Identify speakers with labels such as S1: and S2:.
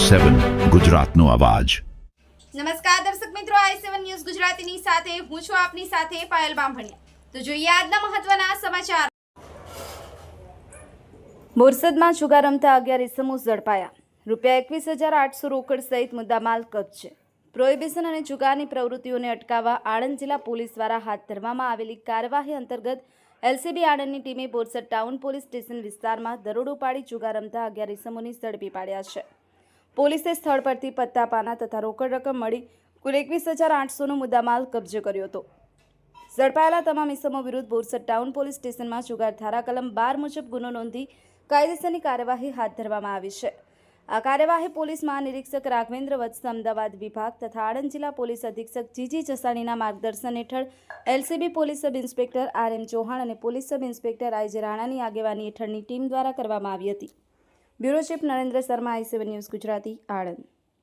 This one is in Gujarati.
S1: i7 ગુજરાતનો અવાજ।
S2: નમસ્કાર દર્શક મિત્રો, i7 ન્યૂઝ ગુજરાતીની સાથે હું છું આપની સાથે પાયલ બામભણિયા। તો જોઈએ આજના મહત્વના સમાચાર। બોરસદમાં જુગાર રમતા 11 ઇસમો ઝડપાયા। રૂપિયા 21,800 રોકડ સહિત મુદ્દામાલ કબજે। પ્રોહિબિશન અને જુગારની પ્રવૃત્તિઓને અટકાવવા આણંદ જિલ્લા પોલીસ દ્વારા હાથ ધરવામાં આવેલી કાર્યવાહી અંતર્ગત એલસીબી આણંદની ટીમે બોરસદ ટાઉન પોલીસ સ્ટેશન વિસ્તારમાં દરોડો પાડી જુગાર રમતા 11 ઇસમોને ઝડપી પાડ્યા છે। પોલીસે સ્થળ પરથી પત્તા પાના તથા રોકડ રકમ મળી કુલ 21,800નો મુદ્દામાલ કબજે કર્યો હતો। ઝડપાયેલા તમામ ઇસમો વિરુદ્ધ બોરસદ ટાઉન પોલીસ સ્ટેશનમાં જુગાર ધારા કલમ 12 મુજબ ગુનો નોંધી કાયદેસરની કાર્યવાહી હાથ ધરવામાં આવી છે। આ કાર્યવાહી પોલીસ મહાનિરીક્ષક રાઘવેન્દ્ર વત્સ અમદાવાદ વિભાગ તથા આણંદ જિલ્લા પોલીસ અધિક્ષક જીજી જસાણીના માર્ગદર્શન હેઠળ LCB police sub inspector RM Chauhan અને પોલીસ સબ ઇન્સ્પેક્ટર આઈજે રાણાની આગેવાની હેઠળની ટીમ દ્વારા કરવામાં આવી હતી। Bureau chief Narendra Sharma, i7 news Gujarati, Anand.